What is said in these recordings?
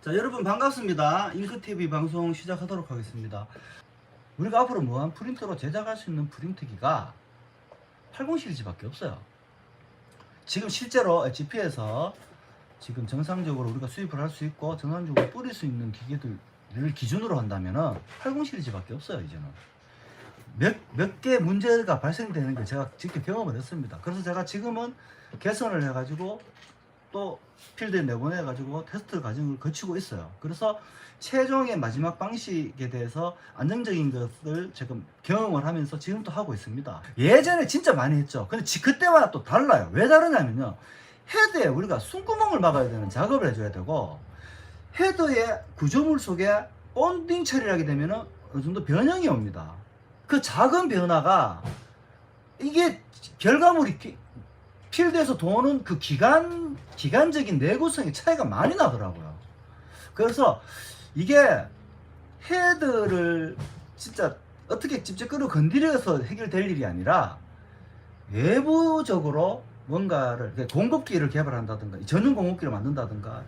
자, 여러분 반갑습니다. 잉크TV 방송 시작하도록 하겠습니다. 우리가 앞으로 무한 프린터로 제작할 수 있는 프린터기가 80 시리즈밖에 없어요. 지금 실제로 HP에서 지금 정상적으로 우리가 수입을 할 수 있고 정상적으로 뿌릴 수 있는 기계들을 기준으로 한다면은 80 시리즈밖에 없어요. 이제는 몇 개 문제가 발생되는 게 제가 직접 경험을 했습니다. 그래서 제가 지금은 개선을 해가지고 또 필드에 내보내가지고 테스트 과정을 거치고 있어요. 그래서 최종의 마지막 방식에 대해서 안정적인 것을 지금 경험을 하면서 지금도 하고 있습니다. 예전에 진짜 많이 했죠. 근데 그때와 또 달라요. 왜 다르냐면요, 헤드에 우리가 숨구멍을 막아야 되는 작업을 해줘야 되고, 헤드의 구조물 속에 본딩 처리를 하게 되면 어느 정도 변형이 옵니다. 그 작은 변화가 이게 결과물이 필드에서 도는 그 기간적인 내구성의 차이가 많이 나더라고요. 그래서 이게 헤드를 진짜 어떻게 직접 건드려서 해결될 일이 아니라 외부적으로 뭔가를 공급기를 개발한다든가 전용 공급기를 만든다든가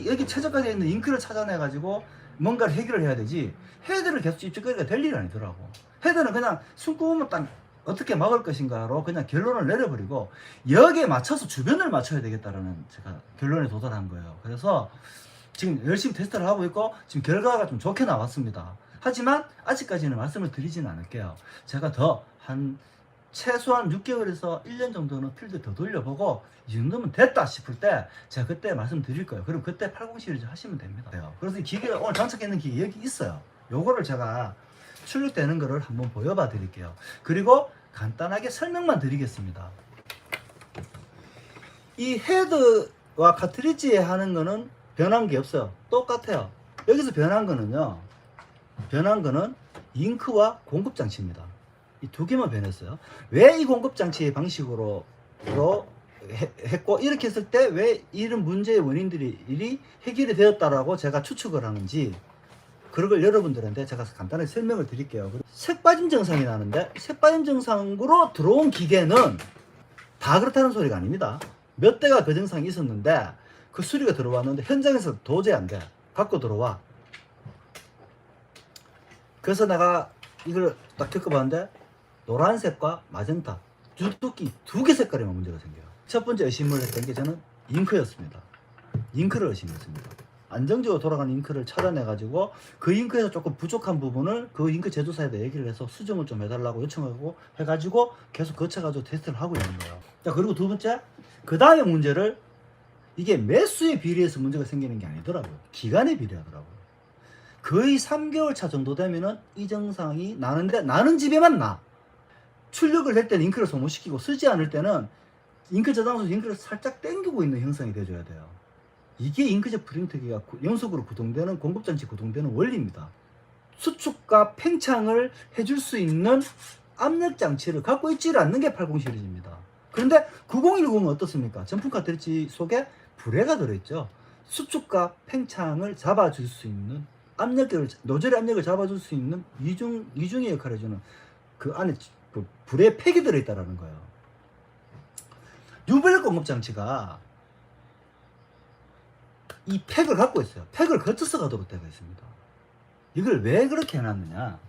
여기 최저가되어 있는 잉크를 찾아내 가지고 뭔가를 해결을 해야 되지, 헤드를 계속 찝찝거리가 될 일이 아니더라고. 헤드는 그냥 숨구멍을 딱 어떻게 막을 것인가로 그냥 결론을 내려버리고 여기에 맞춰서 주변을 맞춰야 되겠다라는 제가 결론에 도달한 거예요. 그래서 지금 열심히 테스트를 하고 있고 지금 결과가 좀 좋게 나왔습니다. 하지만 아직까지는 말씀을 드리지는 않을게요. 제가 더 최소한 6개월에서 1년 정도는 필드 더 돌려보고 이 정도면 됐다 싶을 때 제가 그때 말씀드릴 거예요. 그럼 그때 80 시리즈 하시면 됩니다. 그래서 이 기계가 오늘 장착해 있는 기계 여기 있어요. 요거를 제가 출력되는 거를 한번 보여봐 드릴게요. 그리고 간단하게 설명만 드리겠습니다. 이 헤드와 카트리지에 하는 거는 변한 게 없어요. 똑같아요. 여기서 변한 거는 잉크와 공급 장치입니다. 이 두 개만 변했어요. 왜 이 공급 장치의 방식으로 했고 이렇게 했을 때 왜 이런 문제의 원인들이 해결이 되었다라고 제가 추측을 하는지, 그런 걸 여러분들한테 제가 간단하게 설명을 드릴게요. 색빠짐 증상이 나는데 색빠짐 증상으로 들어온 기계는 다 그렇다는 소리가 아닙니다. 몇 대가 그 증상이 있었는데 그 수리가 들어왔는데 현장에서 도저히 안 돼. 갖고 들어와. 그래서 내가 이걸 딱 겪어봤는데 노란색과 마젠타 주특기 두 개 색깔에만 문제가 생겨요. 첫 번째 의심을 했던 게 저는 잉크였습니다. 잉크를 의심했습니다. 안정적으로 돌아가는 잉크를 찾아내가지고 그 잉크에서 조금 부족한 부분을 그 잉크 제조사에다 얘기를 해서 수정을 좀 해달라고 요청하고 해가지고 계속 거쳐가지고 테스트를 하고 있는 거예요. 자, 그리고 두 번째, 그 다음에 문제를 이게 매수에 비례해서 문제가 생기는 게 아니더라고요. 기간에 비례하더라고요. 거의 3개월 차 정도 되면은 이 증상이 나는데 나는 집에만 나. 출력을 할 때는 잉크를 소모시키고 쓰지 않을 때는 잉크 저장소 잉크를 살짝 당기고 있는 형상이 돼줘야 돼요. 이게 잉크젯 프린터기가 연속으로 구동되는 공급장치 구동되는 원리입니다. 수축과 팽창을 해줄 수 있는 압력장치를 갖고 있지 않는 게 80 시리즈입니다. 그런데 9010은 어떻습니까? 전품 카트리지 속에 불에가 들어있죠. 수축과 팽창을 잡아줄 수 있는 노즐의 압력을 잡아줄 수 있는 이중의 역할을 해주는 그 안에 그 불의 팩이 들어있다는 거예요. 유블랙 공급장치가 이 팩을 갖고 있어요. 팩을 거쳐서 가도록 되어 있습니다. 이걸 왜 그렇게 해놨느냐,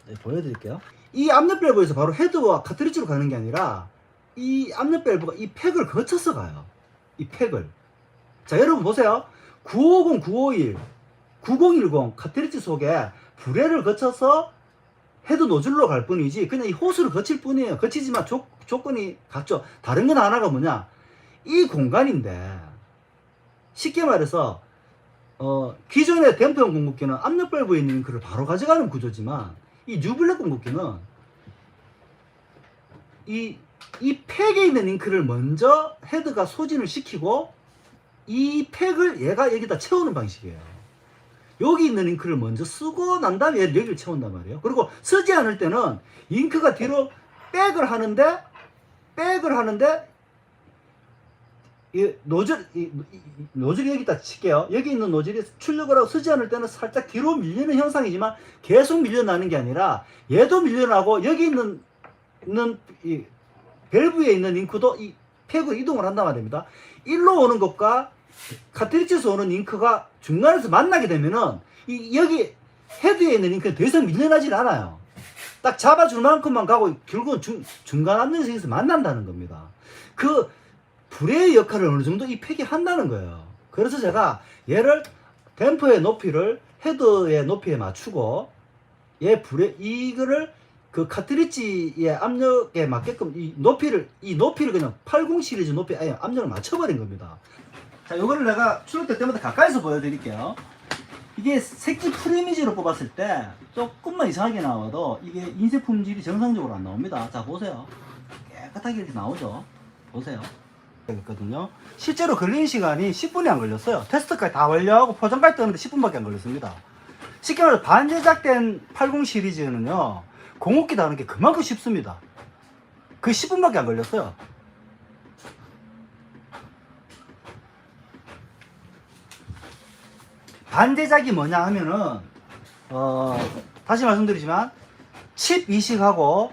네, 보여드릴게요. 이 압력 밸브에서 바로 헤드와 카트리지로 가는 게 아니라 이 압력 밸브가 이 팩을 거쳐서 가요. 이 팩을. 자, 여러분 보세요. 950, 951, 9010 카트리지 속에 불에를 거쳐서 헤드 노즐로 갈 뿐이지 그냥 이 호스를 거칠 뿐이에요. 거치지만 조건이 같죠. 다른 건 하나가 뭐냐, 이 공간인데 쉽게 말해서 기존의 댐퍼형 공급기는 압력 밸브에 있는 잉크를 바로 가져가는 구조지만 이 뉴블랙 공급기는 이 팩에 있는 잉크를 먼저 헤드가 소진을 시키고 이 팩을 얘가 여기다 채우는 방식이에요. 여기 있는 잉크를 먼저 쓰고 난 다음에 얘를 여기를 채운단 말이에요. 그리고 쓰지 않을 때는 잉크가 뒤로 백을 하는데 이 노즐이 여기다 칠게요. 여기 있는 노즐이 출력을 하고 쓰지 않을 때는 살짝 뒤로 밀리는 현상이지만 계속 밀려나는 게 아니라 얘도 밀려나고 여기 있는 이 밸브에 있는 잉크도 이 팩으로 이동을 한단 말입니다. 일로 오는 것과 카트리지에서 오는 잉크가 중간에서 만나게 되면은 여기 헤드에 있는 잉크는 더 이상 밀려나질 않아요. 딱 잡아줄 만큼만 가고 결국은 중간 안정성에서 만난다는 겁니다. 그 브레의 역할을 어느 정도 이 팩이 한다는 거예요. 그래서 제가 얘를 댐퍼의 높이를 헤드의 높이에 맞추고 이거를 그 카트리지의 압력에 맞게끔 이 높이를 그냥 80 시리즈 높이 아예 압력을 맞춰버린 겁니다. 자, 요거를 내가 출력될 때마다 가까이서 보여드릴게요. 이게 색지 프리미지로 뽑았을 때 조금만 이상하게 나와도 이게 인쇄 품질이 정상적으로 안 나옵니다. 자, 보세요. 깨끗하게 이렇게 나오죠. 보세요. 거든요. 실제로 걸린 시간이 10분이 안 걸렸어요. 테스트까지 다 완료하고 포장까지 뜨는데 10분밖에 안 걸렸습니다. 쉽게 말해서 반제작된 80 시리즈는요, 공업기 다는 게 그만큼 쉽습니다. 그 10분밖에 안 걸렸어요. 반제작이 뭐냐 하면은 다시 말씀드리지만 칩 이식하고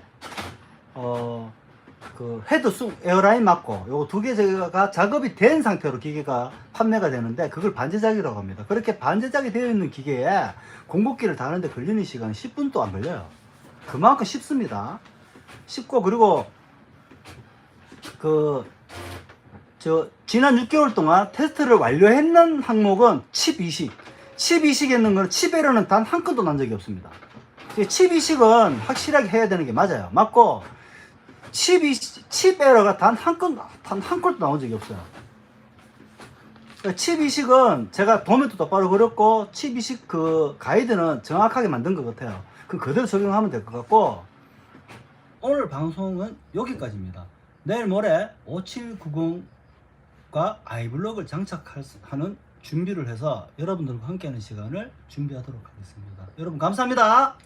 그 헤드 에어라인 맞고 요거 두 개가 작업이 된 상태로 기계가 판매가 되는데 그걸 반제작이라고 합니다. 그렇게 반제작이 되어 있는 기계에 공급기를 다는데 걸리는 시간은 10분도 안 걸려요. 그만큼 쉽습니다. 쉽고, 그리고 지난 6개월 동안 테스트를 완료했는 항목은 칩 이식 했는 건 칩 에러는 단 한 건도 난 적이 없습니다. 칩 이식은 확실하게 해야 되는 게 맞아요. 맞고, 칩 에러가 단 한 건도 나온 적이 없어요. 칩 이식은 제가 도면도 똑바로 그렸고, 칩 이식 그 가이드는 정확하게 만든 것 같아요. 그 그대로 적용하면 될 것 같고, 오늘 방송은 여기까지입니다. 내일 모레 5790과 아이블록을 장착하는 준비를 해서 여러분들과 함께하는 시간을 준비하도록 하겠습니다. 여러분 감사합니다.